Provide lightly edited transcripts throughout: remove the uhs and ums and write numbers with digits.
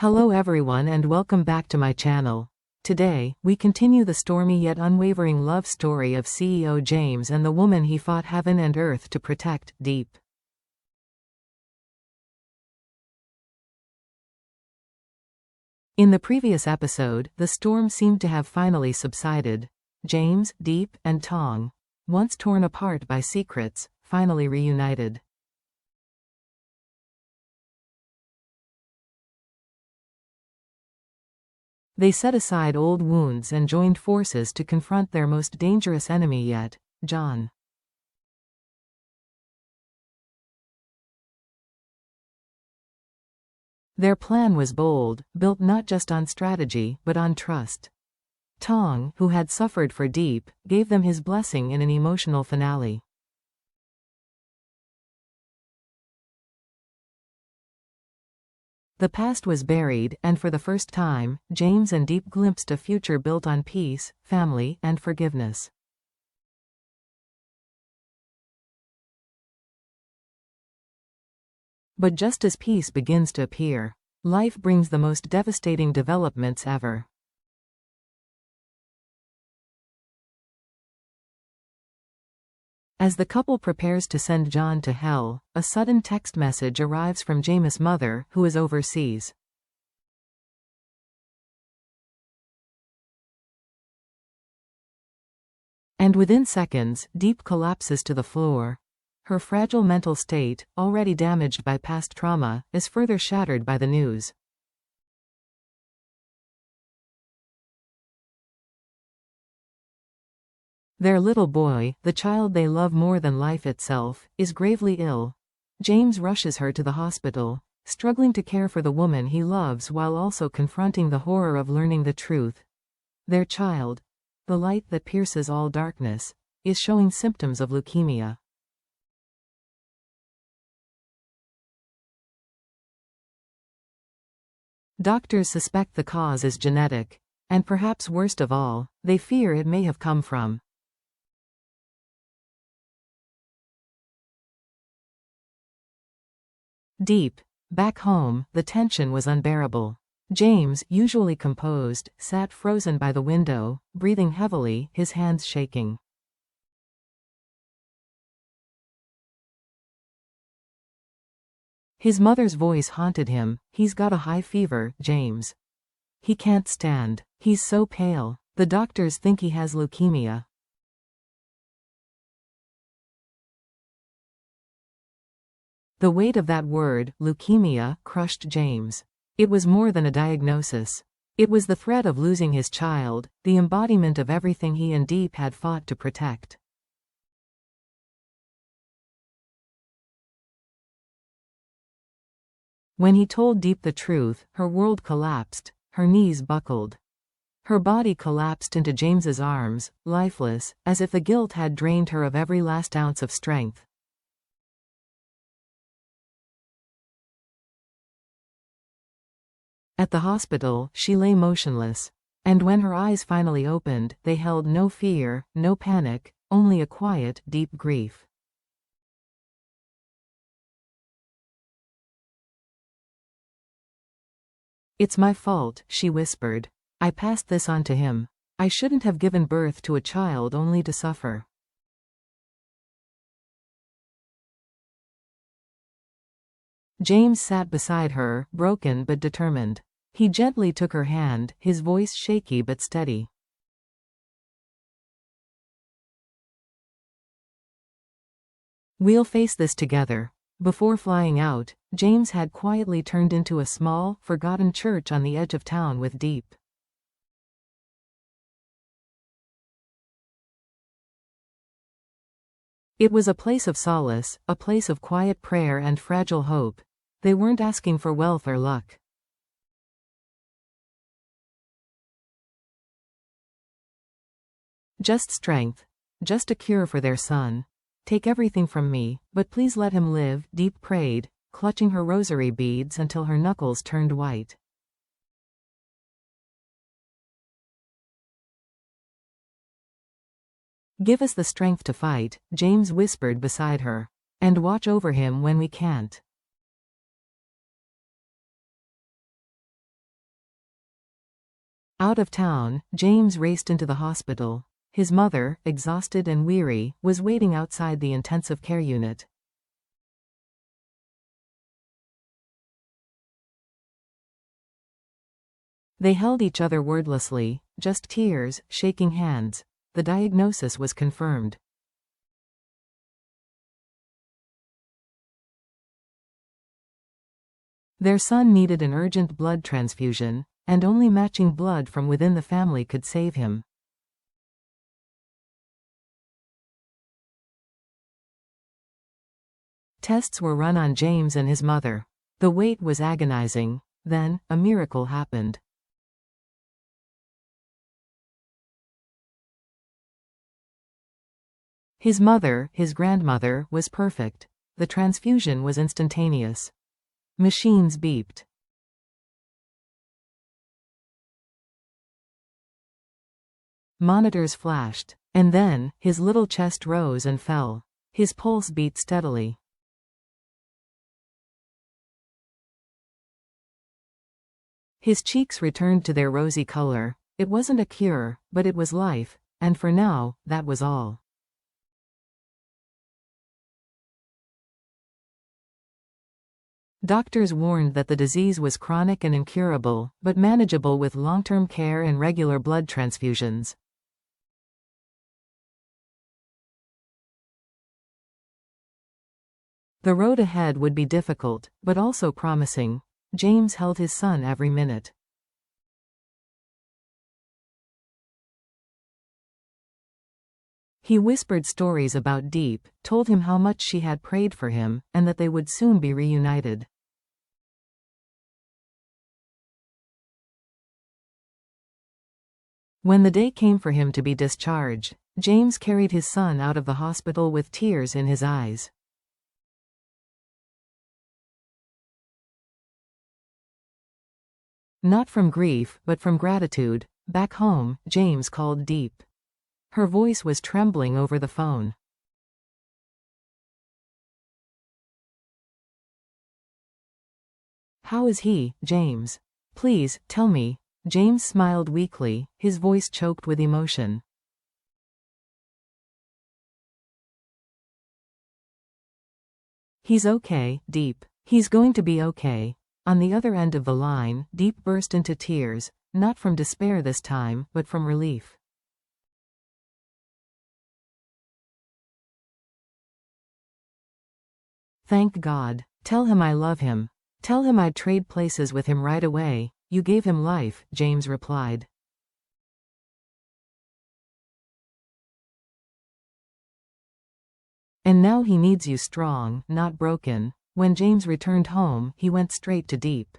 Hello everyone and welcome back to my channel. Today, we continue the stormy yet unwavering love story of CEO James and the woman he fought heaven and earth to protect, Diep. In the previous episode, the storm seemed to have finally subsided. James, Diep, and Tong, once torn apart by secrets, finally reunited. They set aside old wounds and joined forces to confront their most dangerous enemy yet, John. Their plan was bold, built not just on strategy but on trust. Tong, who had suffered for Diep, gave them his blessing in an emotional finale. The past was buried, and for the first time, James and Diep glimpsed a future built on peace, family, and forgiveness. But just as peace begins to appear, life brings the most devastating developments ever. As the couple prepares to send John to hell, a sudden text message arrives from James' mother, who is overseas. And within seconds, Diep collapses to the floor. Her fragile mental state, already damaged by past trauma, is further shattered by the news. Their little boy, the child they love more than life itself, is gravely ill. James rushes her to the hospital, struggling to care for the woman he loves while also confronting the horror of learning the truth. Their child, the light that pierces all darkness, is showing symptoms of leukemia. Doctors suspect the cause is genetic, and perhaps worst of all, they fear it may have come from Diep. Back home, the tension was unbearable. James, usually composed, sat frozen by the window, breathing heavily, his hands shaking. His mother's voice haunted him. "He's got a high fever, James. He can't stand. He's so pale. The doctors think he has leukemia." The weight of that word, leukemia, crushed James. It was more than a diagnosis. It was the threat of losing his child, the embodiment of everything he and Diep had fought to protect. When he told Diep the truth, her world collapsed, her knees buckled. Her body collapsed into James's arms, lifeless, as if the guilt had drained her of every last ounce of strength. At the hospital, she lay motionless. And when her eyes finally opened, they held no fear, no panic, only a quiet, deep grief. "It's my fault," she whispered. "I passed this on to him. I shouldn't have given birth to a child only to suffer." James sat beside her, broken but determined. He gently took her hand, his voice shaky but steady. "We'll face this together." Before flying out, James had quietly turned into a small, forgotten church on the edge of town with Diep. It was a place of solace, a place of quiet prayer and fragile hope. They weren't asking for wealth or luck. Just strength. Just a cure for their son. "Take everything from me, but please let him live," Diep prayed, clutching her rosary beads until her knuckles turned white. "Give us the strength to fight," James whispered beside her. "And watch over him when we can't." Out of town, James raced into the hospital. His mother, exhausted and weary, was waiting outside the intensive care unit. They held each other wordlessly, just tears, shaking hands. The diagnosis was confirmed. Their son needed an urgent blood transfusion, and only matching blood from within the family could save him. Tests were run on James and his mother. The wait was agonizing. Then, a miracle happened. His mother, his grandmother, was perfect. The transfusion was instantaneous. Machines beeped. Monitors flashed. And then, his little chest rose and fell. His pulse beat steadily. His cheeks returned to their rosy color. It wasn't a cure, but it was life, and for now, that was all. Doctors warned that the disease was chronic and incurable, but manageable with long-term care and regular blood transfusions. The road ahead would be difficult, but also promising. James held his son every minute. He whispered stories about Diep, told him how much she had prayed for him, and that they would soon be reunited. When the day came for him to be discharged, James carried his son out of the hospital with tears in his eyes. Not from grief, but from gratitude. Back home, James called Diep. Her voice was trembling over the phone. "How is he, James? Please, tell me." James smiled weakly, his voice choked with emotion. "He's okay, Diep. He's going to be okay." On the other end of the line, Diep burst into tears, not from despair this time, but from relief. "Thank God. Tell him I love him. Tell him I'd trade places with him right away. You gave him life," James replied. "And now he needs you strong, not broken." When James returned home, he went straight to Diep.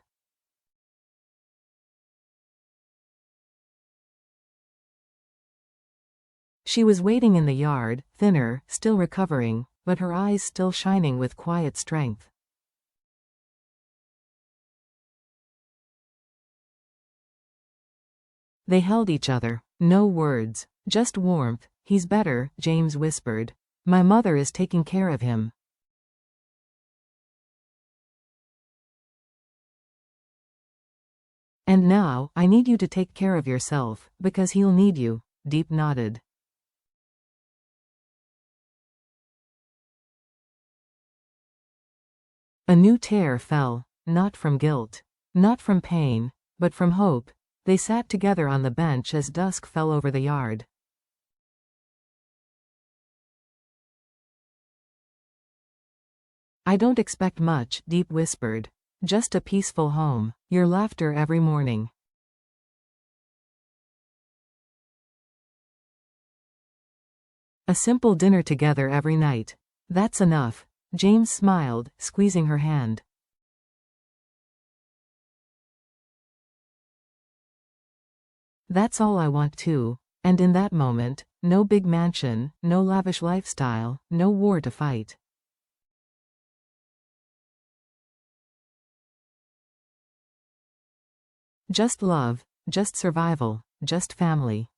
She was waiting in the yard, thinner, still recovering, but her eyes still shining with quiet strength. They held each other. No words, just warmth. "He's better," James whispered. "My mother is taking care of him." "And now, I need you to take care of yourself, because he'll need you." Diep nodded. A new tear fell, not from guilt, not from pain, but from hope. They sat together on the bench as dusk fell over the yard. "I don't expect much," Diep whispered. "Just a peaceful home, your laughter every morning. A simple dinner together every night. That's enough." James smiled, squeezing her hand. "That's all I want too." And in that moment, no big mansion, no lavish lifestyle, no war to fight. Just love, just survival, just family.